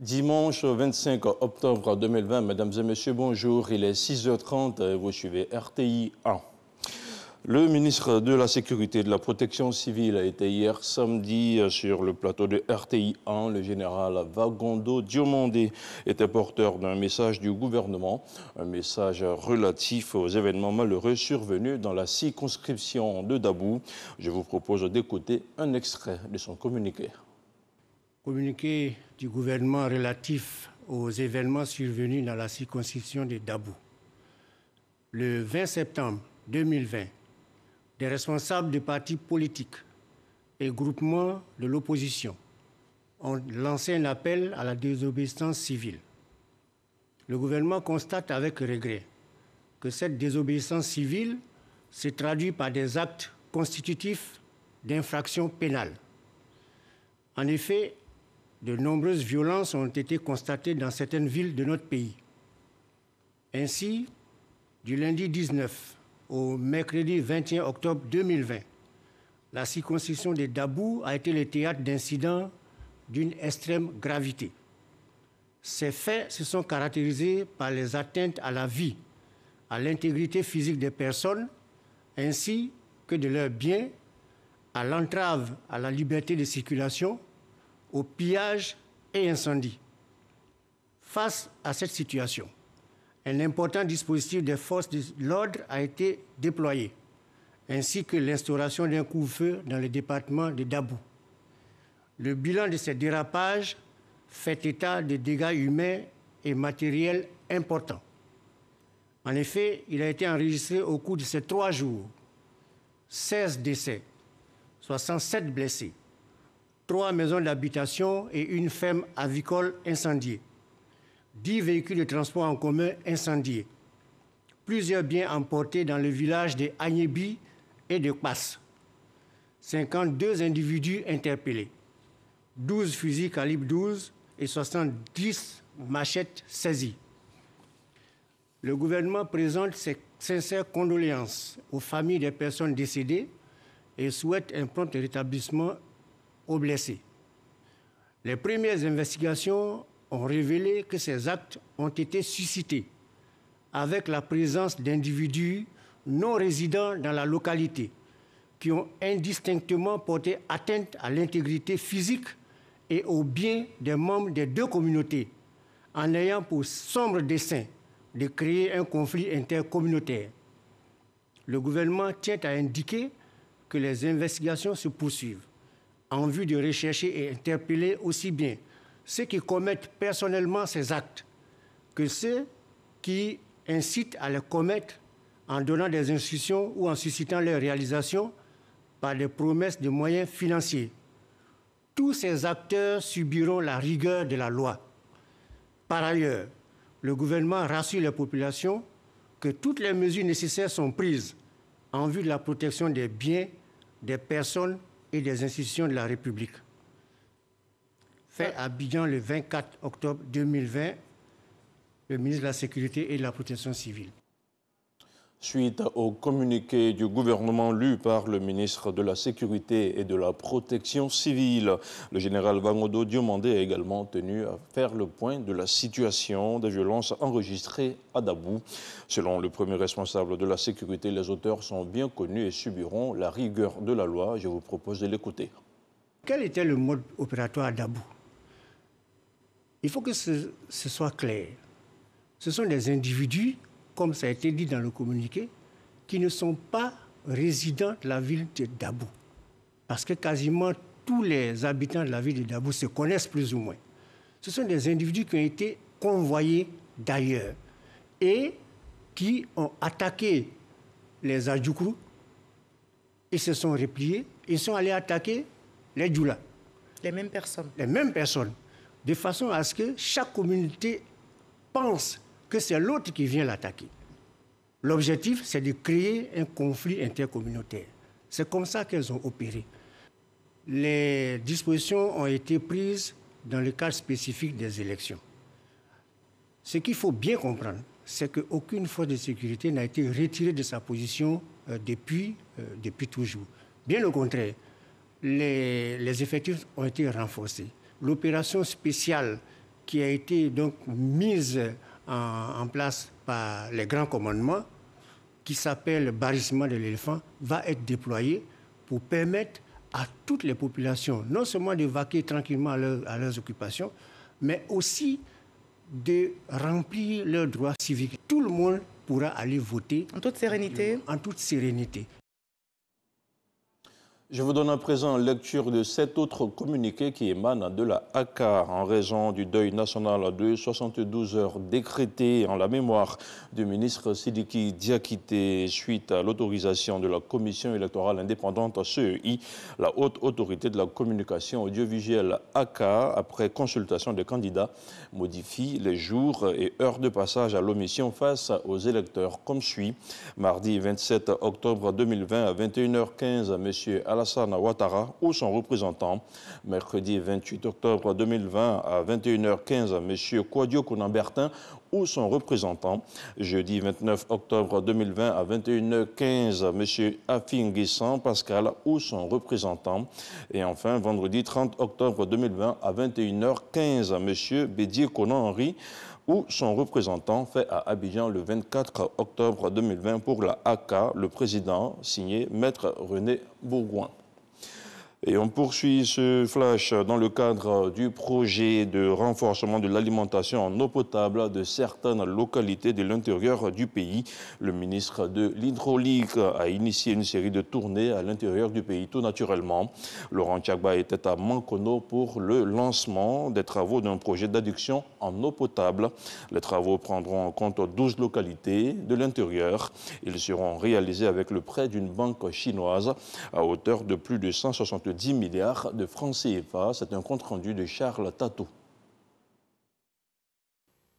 Dimanche 25 octobre 2020, mesdames et messieurs, bonjour. Il est 6h30 et vous suivez RTI 1. Le ministre de la Sécurité et de la Protection civile a été hier samedi sur le plateau de RTI 1. Le général Vagondo Diomandé était porteur d'un message du gouvernement, un message relatif aux événements malheureux survenus dans la circonscription de Dabou. Je vous propose d'écouter un extrait de son communiqué. Communiqué du gouvernement relatif aux événements survenus dans la circonscription de Dabou. Le 20 septembre 2020, des responsables de partis politiques et groupements de l'opposition ont lancé un appel à la désobéissance civile. Le gouvernement constate avec regret que cette désobéissance civile se traduit par des actes constitutifs d'infractions pénales. En effet, de nombreuses violences ont été constatées dans certaines villes de notre pays. Ainsi, du lundi 19 au mercredi 21 octobre 2020, la circonscription de Dabou a été le théâtre d'incidents d'une extrême gravité. Ces faits se sont caractérisés par les atteintes à la vie, à l'intégrité physique des personnes, ainsi que de leurs biens, à l'entrave à la liberté de circulation, au pillage et incendie. Face à cette situation, un important dispositif des forces de l'ordre a été déployé, ainsi que l'instauration d'un couvre-feu dans le département de Dabou. Le bilan de ces dérapages fait état de dégâts humains et matériels importants. En effet, il a été enregistré au cours de ces 3 jours 16 décès, 67 blessés, 3 maisons d'habitation et une ferme avicole incendiée, 10 véhicules de transport en commun incendiés, plusieurs biens emportés dans le village de Agnébi et de Kpass, 52 individus interpellés, 12 fusils calibre 12 et 70 machettes saisies. Le gouvernement présente ses sincères condoléances aux familles des personnes décédées et souhaite un prompt rétablissement aux blessés. Les premières investigations ont révélé que ces actes ont été suscités avec la présence d'individus non résidents dans la localité qui ont indistinctement porté atteinte à l'intégrité physique et aux biens des membres des 2 communautés en ayant pour sombre dessein de créer un conflit intercommunautaire. Le gouvernement tient à indiquer que les investigations se poursuivent en vue de rechercher et interpeller aussi bien ceux qui commettent personnellement ces actes que ceux qui incitent à les commettre en donnant des instructions ou en suscitant leur réalisation par des promesses de moyens financiers. Tous ces acteurs subiront la rigueur de la loi. Par ailleurs, le gouvernement rassure les populations que toutes les mesures nécessaires sont prises en vue de la protection des biens, des personnes et des institutions de la République. Fait à Abidjan le 24 octobre 2020, le ministre de la Sécurité et de la Protection civile. Suite au communiqué du gouvernement lu par le ministre de la Sécurité et de la Protection civile, le général Vagondo Diomandé a également tenu à faire le point de la situation des violences enregistrées à Dabou. Selon le premier responsable de la sécurité, les auteurs sont bien connus et subiront la rigueur de la loi. Je vous propose de l'écouter. Quel était le mode opératoire à Dabou? Il faut que ce soit clair. Ce sont des individus, comme ça a été dit dans le communiqué, qui ne sont pas résidents de la ville de Dabou. Parce que quasiment tous les habitants de la ville de Dabou se connaissent plus ou moins. Ce sont des individus qui ont été convoyés d'ailleurs et qui ont attaqué les Adjoukrou. Ils se sont repliés, ils sont allés attaquer les Djoula. Les mêmes personnes. Les mêmes personnes. De façon à ce que chaque communauté pense que c'est l'autre qui vient l'attaquer. L'objectif, c'est de créer un conflit intercommunautaire. C'est comme ça qu'elles ont opéré. Les dispositions ont été prises dans le cadre spécifique des élections. Ce qu'il faut bien comprendre, c'est qu'aucune force de sécurité n'a été retirée de sa position depuis toujours. Bien au contraire, les effectifs ont été renforcés. L'opération spéciale qui a été donc mise en place par les grands commandements, qui s'appelle barrissement de l'éléphant, va être déployée pour permettre à toutes les populations, non seulement de vaquer tranquillement à leurs occupations, mais aussi de remplir leurs droits civiques. Tout le monde pourra aller voter. En toute sérénité. En toute sérénité. Je vous donne à présent lecture de 7 autres communiqués qui émanent de la ACA en raison du deuil national de 72 heures décrété en la mémoire du ministre Sidiki Diakité suite à l'autorisation de la Commission électorale indépendante CEI, la haute autorité de la communication audiovisuelle ACA, après consultation des candidats, modifie les jours et heures de passage à l'omission face aux électeurs comme suit. Mardi 27 octobre 2020 à 21h15, M. Alassane Ouattara ou son représentant. Mercredi 28 octobre 2020 à 21h15, M. Kouadio Kounambertin ou son représentant. Jeudi 29 octobre 2020 à 21h15, M. Afinguissan Pascal ou son représentant. Et enfin, vendredi 30 octobre 2020 à 21h15, M. Bédier Konan Henri ou son représentant, fait à Abidjan le 24 octobre 2020 pour la ACA, le président signé Maître René Bourgoin. Et on poursuit ce flash dans le cadre du projet de renforcement de l'alimentation en eau potable de certaines localités de l'intérieur du pays. Le ministre de l'Hydraulique a initié une série de tournées à l'intérieur du pays, tout naturellement. Laurent Tchagba était à Mankono pour le lancement des travaux d'un projet d'adduction en eau potable. Les travaux prendront en compte 12 localités de l'intérieur. Ils seront réalisés avec le prêt d'une banque chinoise à hauteur de plus de 170 milliards de francs CFA. C'est un compte-rendu de Charles Tatou.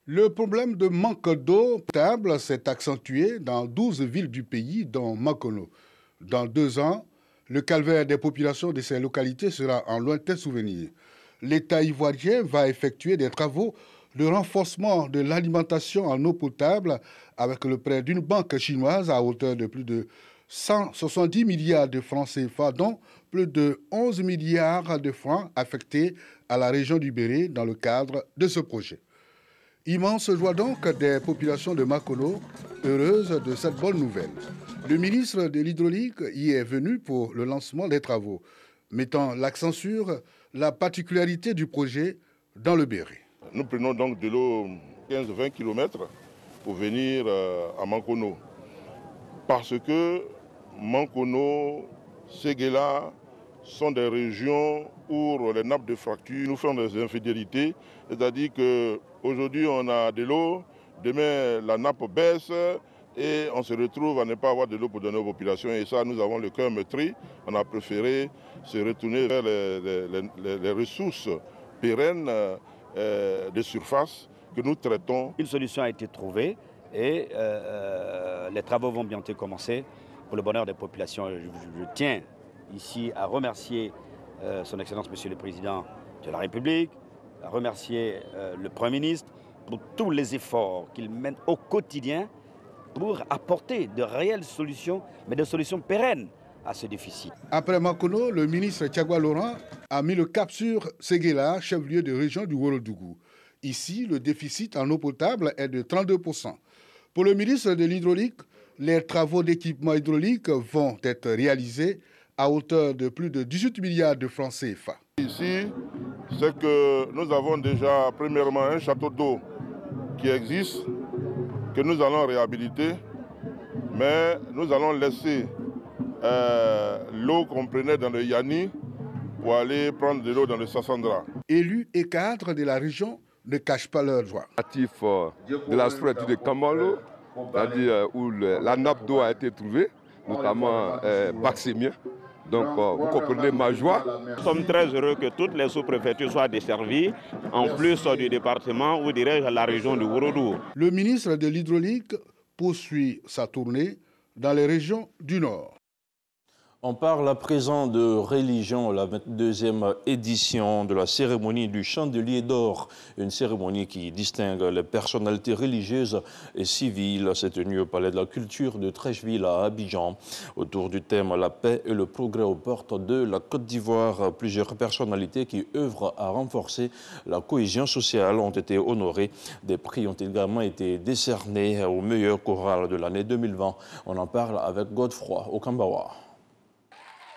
Le problème de manque d'eau potable s'est accentué dans 12 villes du pays, dont Mankono. Dans 2 ans, le calvaire des populations de ces localités sera en lointain souvenir. L'État ivoirien va effectuer des travaux de renforcement de l'alimentation en eau potable avec le prêt d'une banque chinoise à hauteur de plus de 170 milliards de francs CFA, dont plus de 11 milliards de francs affectés à la région du Béré dans le cadre de ce projet. Immense joie donc des populations de Mankono, heureuses de cette bonne nouvelle. Le ministre de l'Hydraulique y est venu pour le lancement des travaux, mettant l'accent sur la particularité du projet dans le Béré. Nous prenons donc de l'eau 15-20 km pour venir à Mankono. Parce que Mankono, Séguéla sont des régions où les nappes de fracture nous font des infidélités. C'est-à-dire qu'aujourd'hui on a de l'eau, demain la nappe baisse et on se retrouve à ne pas avoir de l'eau pour donner aux populations. Et ça, nous avons le cœur meurtri. On a préféré se retourner vers les ressources pérennes de surface que nous traitons. Une solution a été trouvée et les travaux vont bientôt commencer pour le bonheur des populations. Je tiens ici à remercier son Excellence Monsieur le Président de la République, à remercier le Premier ministre pour tous les efforts qu'il mène au quotidien pour apporter de réelles solutions, mais des solutions pérennes à ce déficit. Après Mankono, le ministre Tchagba Laurent a mis le cap sur Séguéla, chef-lieu de région du Ouorodougou. Ici, le déficit en eau potable est de 32%. Pour le ministre de l'Hydraulique, les travaux d'équipement hydraulique vont être réalisés à hauteur de plus de 18 milliards de francs CFA. Ici, c'est que nous avons déjà premièrement un château d'eau qui existe, que nous allons réhabiliter, mais nous allons laisser l'eau qu'on prenait dans le Yani pour aller prendre de l'eau dans le Sassandra. Élus et cadres de la région ne cachent pas leurs joie. De la sous-préfecture de Kamalo, c'est-à-dire où la nappe d'eau a été trouvée, notamment Baxémien. Donc, vous comprenez ma joie. Nous sommes très heureux que toutes les sous-préfectures soient desservies, en plus du département ou dirais-je la région du Ouorodougou. Le ministre de l'Hydraulique poursuit sa tournée dans les régions du Nord. On parle à présent de religion, la 22e édition de la cérémonie du Chandelier d'Or, une cérémonie qui distingue les personnalités religieuses et civiles. C'est tenu au Palais de la Culture de Treichville à Abidjan. Autour du thème La paix et le progrès aux portes de la Côte d'Ivoire, plusieurs personnalités qui œuvrent à renforcer la cohésion sociale ont été honorées. Des prix ont également été décernés au meilleur choral de l'année 2020. On en parle avec Godefroy Okambawa.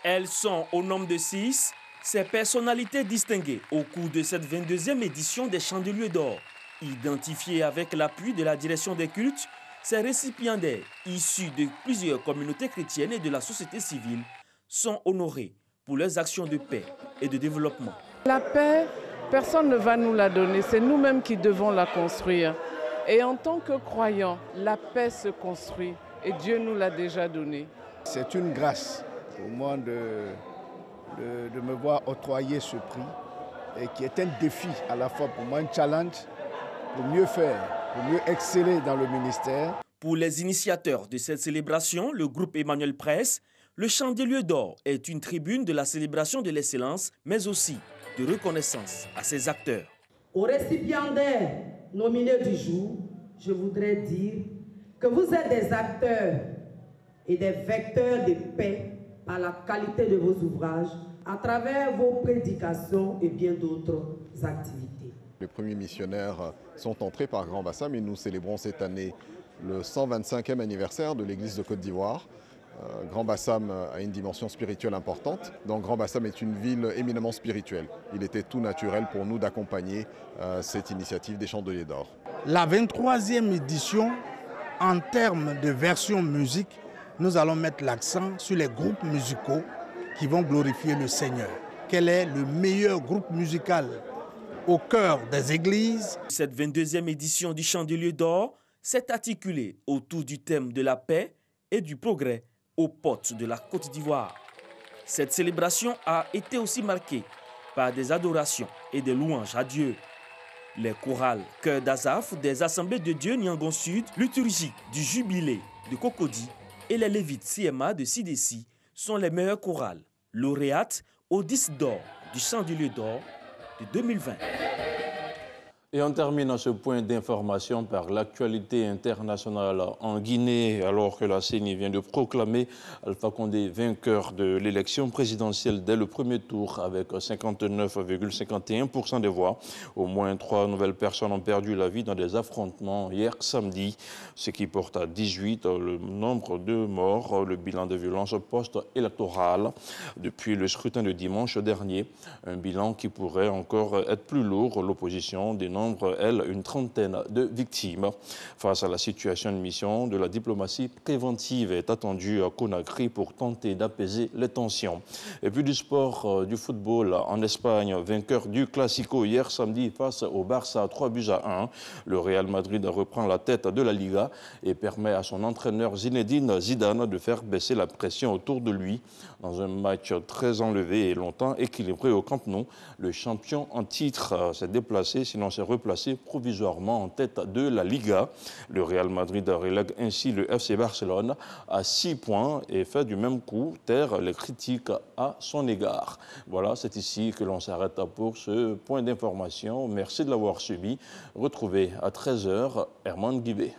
Elles sont au nombre de 6, ces personnalités distinguées au cours de cette 22e édition des Chandeliers d'Or. Identifiées avec l'appui de la direction des cultes, ces récipiendaires, issus de plusieurs communautés chrétiennes et de la société civile, sont honorés pour leurs actions de paix et de développement. La paix, personne ne va nous la donner, c'est nous-mêmes qui devons la construire. Et en tant que croyants, la paix se construit et Dieu nous l'a déjà donnée. C'est une grâce pour moi de me voir octroyer ce prix et qui est un défi à la fois pour moi, un challenge pour mieux faire, pour mieux exceller dans le ministère. Pour les initiateurs de cette célébration, le groupe Emmanuel Presse, le Chandelier d'Or est une tribune de la célébration de l'excellence, mais aussi de reconnaissance à ses acteurs. Aux récipiendaires nominés du jour, je voudrais dire que vous êtes des acteurs et des vecteurs de paix par la qualité de vos ouvrages, à travers vos prédications et bien d'autres activités. Les premiers missionnaires sont entrés par Grand Bassam et nous célébrons cette année le 125e anniversaire de l'Église de Côte d'Ivoire. Grand Bassam a une dimension spirituelle importante, donc Grand Bassam est une ville éminemment spirituelle. Il était tout naturel pour nous d'accompagner cette initiative des Chandeliers d'Or. La 23e édition, en termes de version musique, nous allons mettre l'accent sur les groupes musicaux qui vont glorifier le Seigneur. Quel est le meilleur groupe musical au cœur des églises? Cette 22e édition du Chandelier d'Or s'est articulée autour du thème de la paix et du progrès aux portes de la Côte d'Ivoire. Cette célébration a été aussi marquée par des adorations et des louanges à Dieu. Les chorales Cœur d'Azaf des Assemblées de Dieu Niangon Sud, liturgie du Jubilé de Cocody et les Lévites CMA de Sidessi sont les meilleurs chorales, lauréates au disque d'or du Chandelier d'Or de 2020. Et on termine à ce point d'information par l'actualité internationale en Guinée, alors que la CENI vient de proclamer Alpha Condé vainqueur de l'élection présidentielle dès le premier tour avec 59,51% des voix. Au moins 3 nouvelles personnes ont perdu la vie dans des affrontements hier samedi, ce qui porte à 18 le nombre de morts, le bilan de violence post-électorale depuis le scrutin de dimanche dernier. Un bilan qui pourrait encore être plus lourd. L'opposition dénonce, elle, une trentaine de victimes. Face à la situation, une mission de la diplomatie préventive est attendue à Conakry pour tenter d'apaiser les tensions. Et puis du sport, du football en Espagne, vainqueur du Classico hier samedi face au Barça 3-1. Le Real Madrid reprend la tête de la Liga et permet à son entraîneur Zinedine Zidane de faire baisser la pression autour de lui. Dans un match très enlevé et longtemps équilibré au Camp Nou, le champion en titre s'est déplacé, sinon s'est replacé provisoirement en tête de la Liga. Le Real Madrid relègue ainsi le FC Barcelone à 6 points et fait du même coup taire les critiques à son égard. Voilà, c'est ici que l'on s'arrête pour ce point d'information. Merci de l'avoir suivi. Retrouvez à 13h Herman Guibé.